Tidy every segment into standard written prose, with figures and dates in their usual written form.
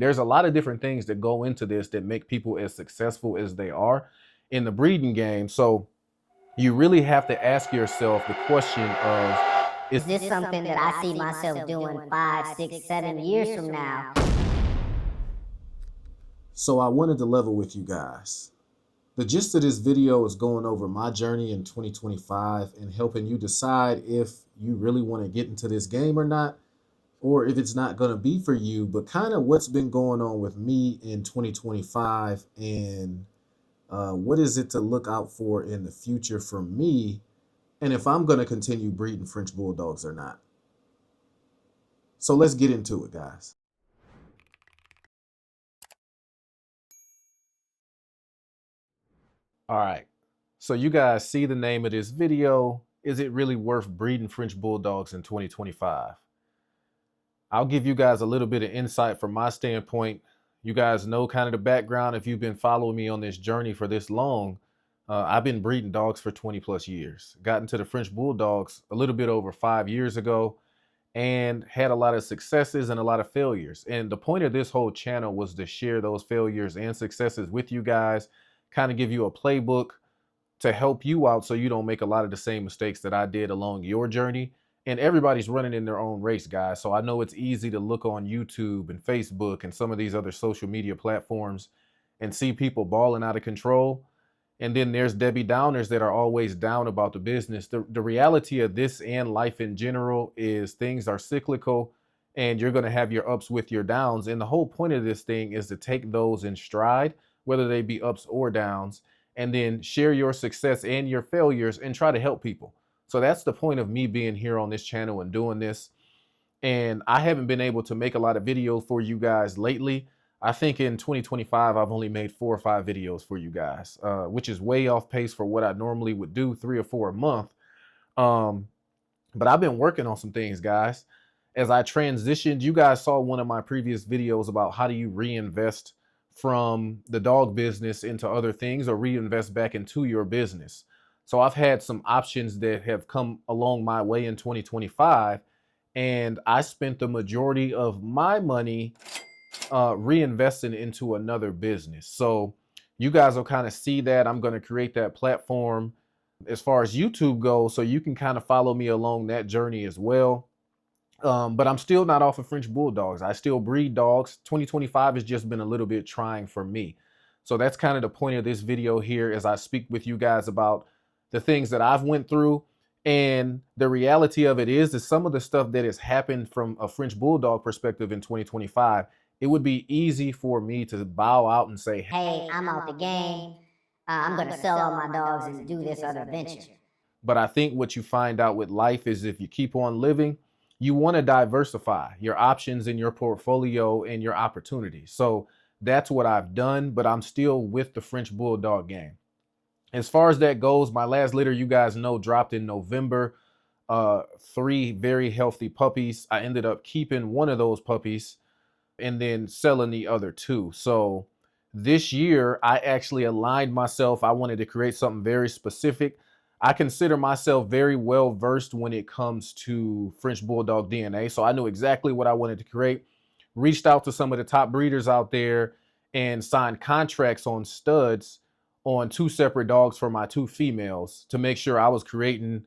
There's a lot of different things that go into this that make people as successful as they are in the breeding game. So you really have to ask yourself the question of, is this something that I see myself doing 5, 6, 7 years from now? So I wanted to level with you guys. The gist of this video is going over my journey in 2025 and helping you decide if you really want to get into this game or not, or if it's not going to be for you, but kind of what's been going on with me in 2025 and what is it to look out for in the future for me, and if I'm going to continue breeding French Bulldogs or not. So let's get into it, guys. all right, so you guys see the name of this video. Is it really worth breeding French Bulldogs in 2025? I'll give you guys a little bit of insight from my standpoint. You guys know kind of the background. If you've been following me on this journey for this long, I've been breeding dogs for 20 plus years. Got into the French Bulldogs a little bit over 5 years ago and had a lot of successes and a lot of failures. And the point of this whole channel was to share those failures and successes with you guys, kind of give you a playbook to help you out so you don't make a lot of the same mistakes that I did along your journey. And everybody's running in their own race, guys. So I know it's easy to look on YouTube and Facebook and some of these other social media platforms and see people balling out of control. And then there's Debbie Downers that are always down about the business. The reality of this and life in general is things are cyclical and you're going to have your ups with your downs. And the whole point of this thing is to take those in stride, whether they be ups or downs, and then share your success and your failures and try to help people. So that's the point of me being here on this channel and doing this. And I haven't been able to make a lot of videos for you guys lately. I think in 2025, I've only made 4 or 5 videos for you guys, which is way off pace for what I normally would do, 3 or 4 a month. But I've been working on some things, guys. As I transitioned, you guys saw one of my previous videos about how do you reinvest from the dog business into other things or reinvest back into your business. So I've had some options that have come along my way in 2025, and I spent the majority of my money reinvesting into another business. So you guys will kind of see that. I'm going to create that platform as far as YouTube goes, so you can kind of follow me along that journey as well. But I'm still not off of French Bulldogs. I still breed dogs. 2025 has just been a little bit trying for me. So that's kind of the point of this video here as I speak with you guys about the things that I've went through. And the reality of it is some of the stuff that has happened from a French Bulldog perspective in 2025, it would be easy for me to bow out and say, Hey, I'm out the game. I'm going to sell all my dogs and do this other venture. But I think what you find out with life is if you keep on living, you want to diversify your options in your portfolio and your opportunities. So that's what I've done, but I'm still with the French Bulldog game. As far as that goes, my last litter, you guys know, dropped in November. 3 very healthy puppies. I ended up keeping one of those puppies and then selling the other 2. So this year, I actually aligned myself. I wanted to create something very specific. I consider myself very well versed when it comes to French Bulldog DNA. So I knew exactly what I wanted to create. Reached out to some of the top breeders out there and signed contracts on studs on 2 separate dogs for my 2 females to make sure I was creating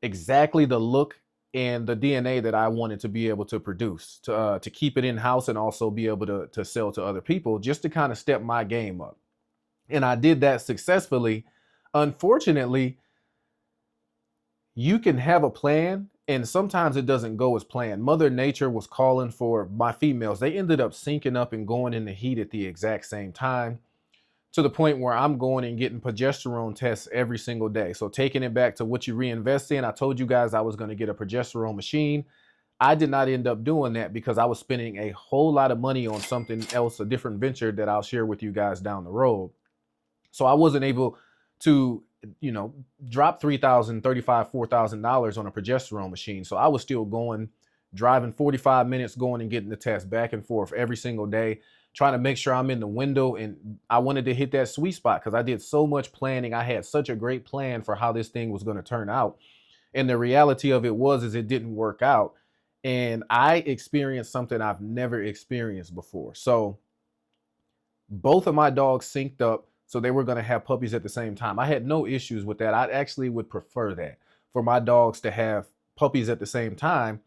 exactly the look and the DNA that I wanted to be able to produce, to keep it in-house and also be able to sell to other people, just to kind of step my game up. And I did that successfully. Unfortunately, you can have a plan and sometimes it doesn't go as planned. Mother Nature was calling for my females. They ended up syncing up and going in the heat at the exact same time, to the point where I'm going and getting progesterone tests every single day. So taking it back to what you reinvest in, I told you guys I was going to get a progesterone machine. I did not end up doing that because I was spending a whole lot of money on something else, a different venture that I'll share with you guys down the road. So I wasn't able to, drop $3,000, $3,500, $4,000 on a progesterone machine. So I was still driving 45 minutes, going and getting the test back and forth every single day, trying to make sure I'm in the window. And I wanted to hit that sweet spot because I did so much planning. I had such a great plan for how this thing was going to turn out. And the reality of it is it didn't work out. and I experienced something I've never experienced before. So both of my dogs synced up, so they were going to have puppies at the same time. I had no issues with that. I actually would prefer that, for my dogs to have puppies at the same time.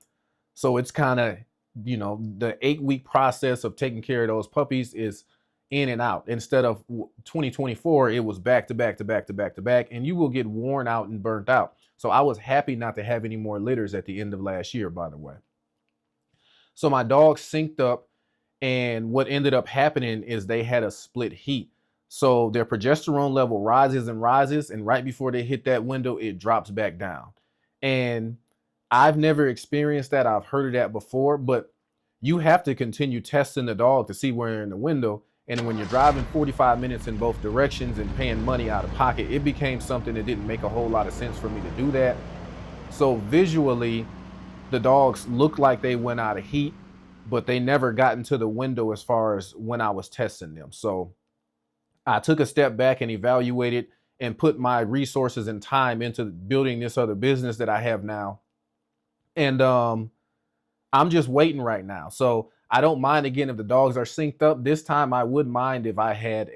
So it's kind of, the 8-week process of taking care of those puppies is in and out. Instead of 2024, it was back to back to back to back to back, and you will get worn out and burnt out. So I was happy not to have any more litters at the end of last year, by the way. So my dogs synced up, and what ended up happening is they had a split heat. So their progesterone level rises and rises, and right before they hit that window, it drops back down. And I've never experienced that. I've heard of that before, but you have to continue testing the dog to see where you're in the window. And when you're driving 45 minutes in both directions and paying money out of pocket, it became something that didn't make a whole lot of sense for me to do that. So visually, the dogs looked like they went out of heat, but they never got into the window as far as when I was testing them. So I took a step back and evaluated and put my resources and time into building this other business that I have now. And I'm just waiting right now. So I don't mind, again, if the dogs are synced up. This time I would mind if I had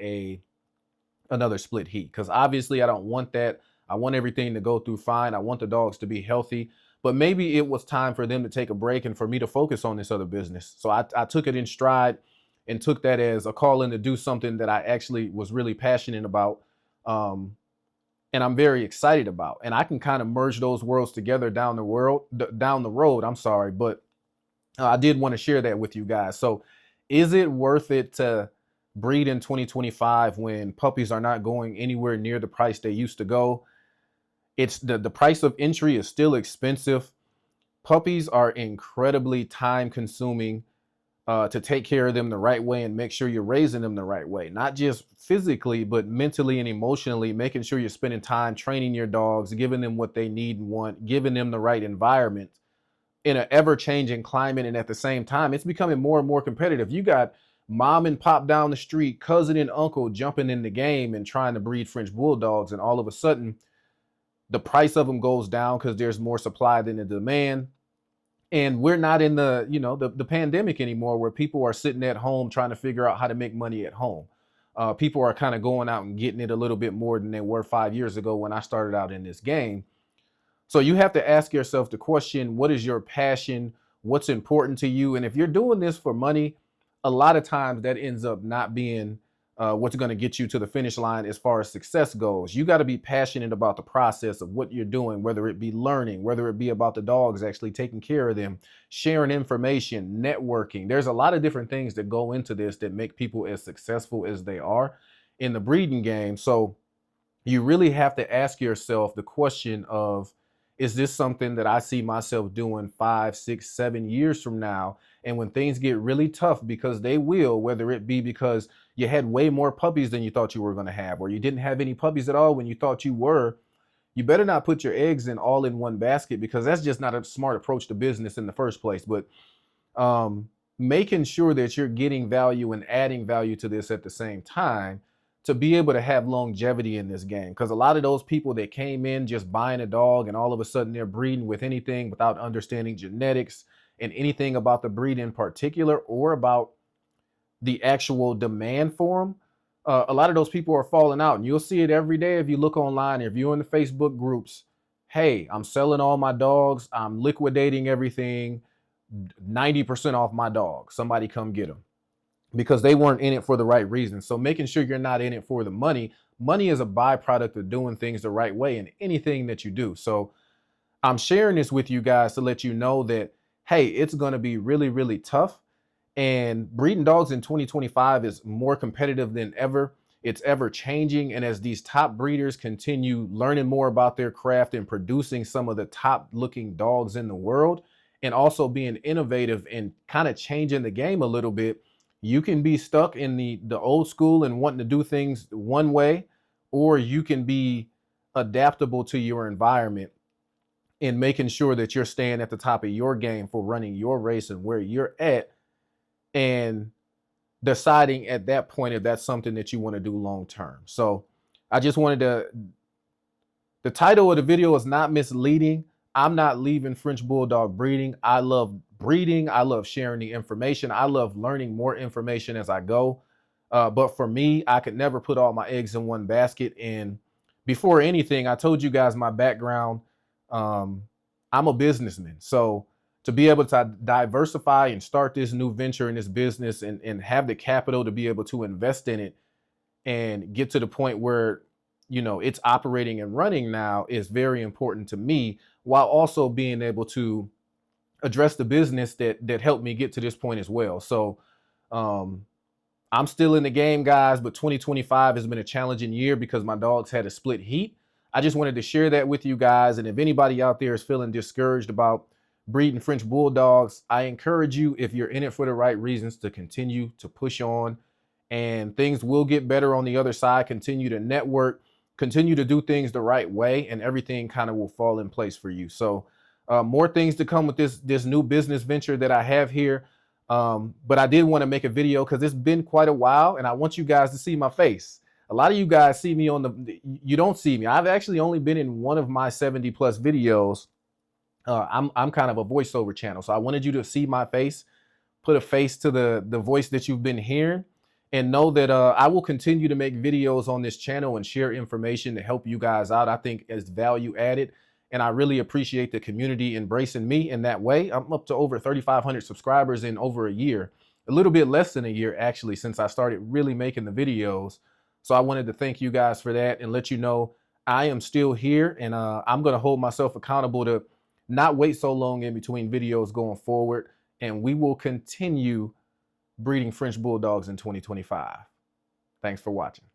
another split heat, because obviously I don't want that. I want everything to go through fine. I want the dogs to be healthy. But maybe it was time for them to take a break and for me to focus on this other business. So I took it in stride and took that as a call in to do something that I actually was really passionate about. And I'm very excited about. And I can kind of merge those worlds together down the road. I'm sorry, but I did want to share that with you guys. So is it worth it to breed in 2025 when puppies are not going anywhere near the price they used to go? It's the price of entry is still expensive. Puppies are incredibly time consuming to take care of them the right way and make sure you're raising them the right way, not just physically, but mentally and emotionally, making sure you're spending time training your dogs, giving them what they need and want, giving them the right environment in an ever-changing climate. And at the same time, it's becoming more and more competitive. You got mom and pop down the street, cousin and uncle jumping in the game and trying to breed French Bulldogs, and all of a sudden the price of them goes down because there's more supply than the demand. And we're not in the pandemic anymore, where people are sitting at home trying to figure out how to make money at home. People are kind of going out and getting it a little bit more than they were 5 years ago when I started out in this game. So you have to ask yourself the question, what is your passion? What's important to you? And if you're doing this for money, a lot of times that ends up not being what's going to get you to the finish line as far as success goes. You got to be passionate about the process of what you're doing, whether it be learning, whether it be about the dogs, actually taking care of them, sharing information, networking. There's a lot of different things that go into this that make people as successful as they are in the breeding game. So you really have to ask yourself the question of, is this something that I see myself doing 5, 6, 7 years from now? And when things get really tough, because they will, whether it be because you had way more puppies than you thought you were going to have, or you didn't have any puppies at all when you thought you were, you better not put your eggs in all in one basket, because that's just not a smart approach to business in the first place. But making sure that you're getting value and adding value to this at the same time to be able to have longevity in this game. Because a lot of those people that came in just buying a dog and all of a sudden they're breeding with anything without understanding genetics and anything about the breed in particular, or about the actual demand for them, a lot of those people are falling out. And you'll see it every day if you look online, if you're in the Facebook groups. Hey, I'm selling all my dogs, I'm liquidating everything, 90% off my dog, somebody come get them, because they weren't in it for the right reason. So making sure you're not in it for the money. Money is a byproduct of doing things the right way in anything that you do. So I'm sharing this with you guys to let you know that, hey, it's going to be really, really tough. And breeding dogs in 2025 is more competitive than ever. It's ever changing. And as these top breeders continue learning more about their craft and producing some of the top looking dogs in the world, and also being innovative and kind of changing the game a little bit, you can be stuck in the old school and wanting to do things one way, or you can be adaptable to your environment and making sure that you're staying at the top of your game for running your race and where you're at, and deciding at that point if that's something that you want to do long term. So I just wanted the title of the video is not misleading. I'm not leaving French Bulldog breeding. I love breeding. I love sharing the information. I love learning more information as I go. But for me, I could never put all my eggs in one basket. And before anything, I told you guys my background. Um, I'm a businessman. So to be able to diversify and start this new venture in this business and have the capital to be able to invest in it and get to the point where, you know, it's operating and running now is very important to me, while also being able to address the business that helped me get to this point as well. So um, I'm still in the game, guys, but 2025 has been a challenging year because my dogs had a split heat. I just wanted to share that with you guys. And if anybody out there is feeling discouraged about breeding French Bulldogs, I encourage you, if you're in it for the right reasons, to continue to push on, and things will get better on the other side. Continue to network, continue to do things the right way, and everything kind of will fall in place for you. So more things to come with this new business venture that I have here. But I did want to make a video because it's been quite a while and I want you guys to see my face. A lot of you guys see me you don't see me. I've actually only been in one of my 70 plus videos. I'm kind of a voiceover channel. So I wanted you to see my face, put a face to the voice that you've been hearing, and know that I will continue to make videos on this channel and share information to help you guys out. I think as value added. And I really appreciate the community embracing me in that way. I'm up to over 3,500 subscribers in over a year, a little bit less than a year, actually, since I started really making the videos. So I wanted to thank you guys for that and let you know I am still here, and I'm going to hold myself accountable to not wait so long in between videos going forward. And we will continue breeding French Bulldogs in 2025. Thanks for watching.